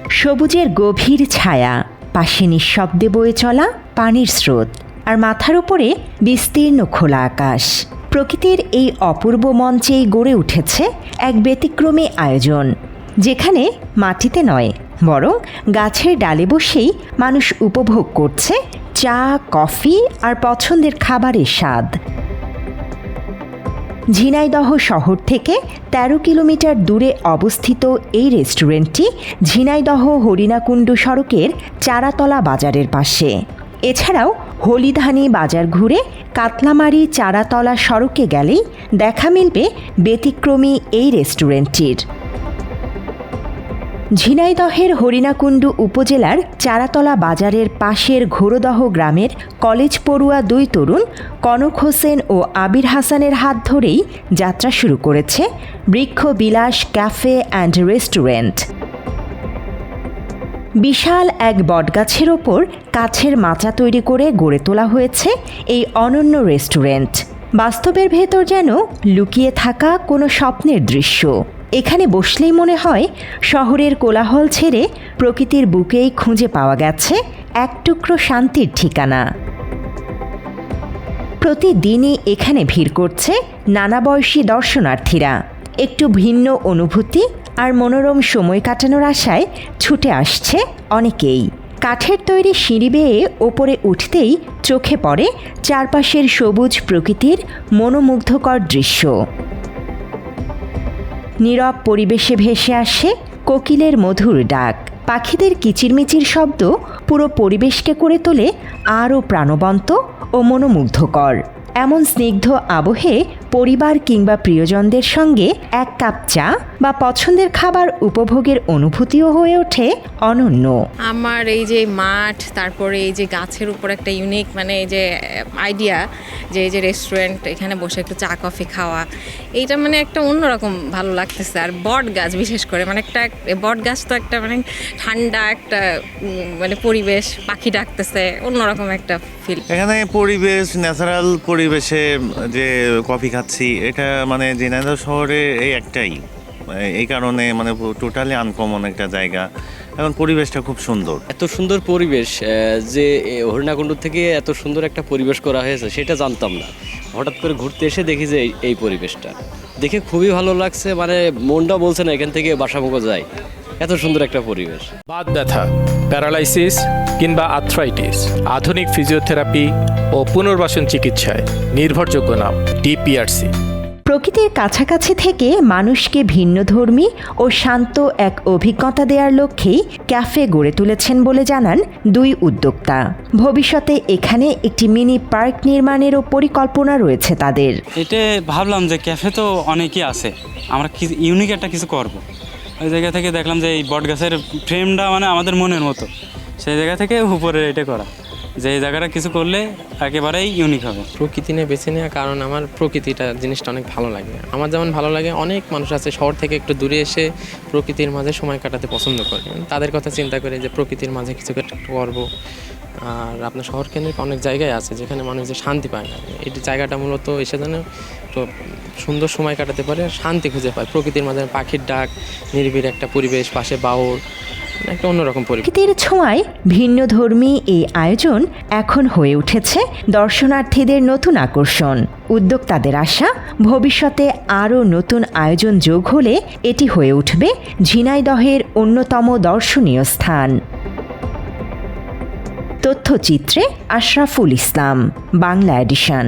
সবুজের গভীর ছায়া, পাশে নিঃশব্দে বয়ে চলা পানির স্রোত, আর মাথার উপরে বিস্তীর্ণ খোলা আকাশ। প্রকৃতির এই অপূর্ব মঞ্চেই গড়ে উঠেছে এক ব্যতিক্রমী আয়োজন, যেখানে মাটিতে নয় বরং গাছের ডালে বসেই মানুষ উপভোগ করছে চা, কফি আর পছন্দের খাবারের স্বাদ। ঝিনাইদহ শহর থেকে ১৩ কিলোমিটার দূরে অবস্থিত এই রেস্টুরেন্টটি ঝিনাইদহ হরিণাকুণ্ডু সড়কের চারাতলা বাজারের পাশে। এছাড়াও হলিধানি বাজার ঘুরে কাতলামারি চারাতলা সড়কে গেলেই দেখা মিলবে ব্যতিক্রমী এই রেস্টুরেন্টটির। ঝিনাইদহের হরিণাকুণ্ডু উপজেলার চারাতলা বাজারের পাশের ঘোরদহ গ্রামের কলেজ পড়ুয়া ২ তরুণ কনক হোসেন ও আবির হাসানের হাত ধরেই যাত্রা শুরু করেছে বৃক্ষবিলাস ক্যাফে অ্যান্ড রেস্টুরেন্ট। বিশাল এক বটগাছের ওপর কাছের মাচা তৈরি করে গড়ে তোলা হয়েছে এই অনন্য রেস্টুরেন্ট। বাস্তবের ভেতর যেন লুকিয়ে থাকা কোনো স্বপ্নের দৃশ্য। এখানে বসলেই মনে হয় শহরের কোলাহল ছেড়ে প্রকৃতির বুকেই খুঁজে পাওয়া গেছে এক টুকরো শান্তির ঠিকানা। প্রতিদিনই এখানে ভিড় করছে নানা বয়সী দর্শনার্থীরা। একটু ভিন্ন অনুভূতি আর মনোরম সময় কাটানোর আশায় ছুটে আসছে অনেকেই। কাঠের তৈরি সিঁড়ি বেয়ে ওপরে উঠতেই চোখে পড়ে চারপাশের সবুজ প্রকৃতির মনোমুগ্ধকর দৃশ্য। নীরব পরিবেশে ভেসে আসে কোকিলের মধুর ডাক, পাখিদের কিচিরমিচির শব্দ পুরো পরিবেশকে করে তোলে আরও প্রাণবন্ত ও মনোমুগ্ধকর। এমন স্নিগ্ধ আবহে পরিবার কিংবা প্রিয়জনদের সঙ্গে এক কাপ চা বা পছন্দের খাবার উপভোগের অনুভূতিও হয়ে ওঠে অনন্য। আমার এই যে মাঠ, তারপরে এই যে গাছের উপর একটা ইউনিক এই যে আইডিয়া যে এই যে রেস্টুরেন্ট, এখানে বসে একটু চা কফি খাওয়া, এইটা একটা অন্যরকম ভালো লাগতেছে। আর বট গাছ বিশেষ করে একটা বট গাছ তো একটা ঠান্ডা একটা পরিবেশ, পাখি ডাকতেছে, অন্যরকম একটা ফিল। এখানে পরিবেশ, ন্যাচারাল পরিবেশে যে কফি খাচ্ছি, এটা ঝিনাইদহ শহরে এই একটাই, এই কারণে টোটালি আনকমন একটা জায়গা। এখন পরিবেশটা খুব সুন্দর, এত সুন্দর পরিবেশ যে হরিণাকুণ্ডু থেকে এত সুন্দর একটা পরিবেশ করা হয়েছে সেটা জানতাম না। হঠাৎ করে ঘুরতে এসে দেখি যে এই পরিবেশটা দেখে খুবই ভালো লাগছে। মনটা বলছে না এখান থেকে বাসামুখো যায়, এত সুন্দর একটা পরিবেশ। বাত ব্যথা, প্যারালাইসিস কিংবা আর্থ্রাইটিস, আধুনিক ফিজিওথেরাপি ও পুনর্বাসন চিকিৎসায় নির্ভরযোগ্য নাম ডিপিআরসি। প্রকৃতির কাছাকাছি থেকে মানুষকে ভিন্নধর্মী ও শান্ত এক অভিজ্ঞতা দেওয়ার লক্ষ্যেই ক্যাফে গড়ে তুলেছেন বলে জানান ২ উদ্যোক্তা। ভবিষ্যতে এখানে একটি মিনি পার্ক নির্মাণেরও পরিকল্পনা রয়েছে তাদের। এটা ভাবলাম যে ক্যাফে তো অনেকই আছে, আমরা ইউনিক একটা কিছু করব। ওই জায়গা থেকে দেখলাম যে এই বট গাছের ফ্রেমটা আমাদের মনের মতো, সেই জায়গা থেকে উপরে এটা করা, যে এই জায়গাটা কিছু করলে একেবারেই ইউনিক হবে। প্রকৃতি নিয়ে বেছে নেওয়া কারণ আমার প্রকৃতিটা জিনিসটা অনেক ভালো লাগে। আমার যেমন ভালো লাগে, অনেক মানুষ আছে শহর থেকে একটু দূরে এসে প্রকৃতির মাঝে সময় কাটাতে পছন্দ করে। তাদের কথা চিন্তা করে যে প্রকৃতির মাঝে কিছু একটা করবো। আর আপনার শহর কেন্দ্রিক অনেক জায়গায় আছে যেখানে মানুষ যে শান্তি পায় না, এই জায়গাটা মূলত এসে যেন একটু সুন্দর সময় কাটাতে পারে, শান্তি খুঁজে পায়। প্রকৃতির মাঝে পাখির ডাক, নিরিবিলি একটা পরিবেশ, পাশে বাউর, একটা অন্যরকম পরিবেশ। প্রকৃতির ছোঁয়ায় ভিন্নধর্মী এই আয়োজন এখন হয়ে উঠেছে দর্শনার্থীদের নতুন আকর্ষণ। উদ্যোক্তাদের আশা, ভবিষ্যতে আরও নতুন আয়োজন যোগ হলে এটি হয়ে উঠবে ঝিনাইদহের অন্যতম দর্শনীয় স্থান। তথ্যচিত্রে আশরাফুল ইসলাম, বাংলা এডিশন।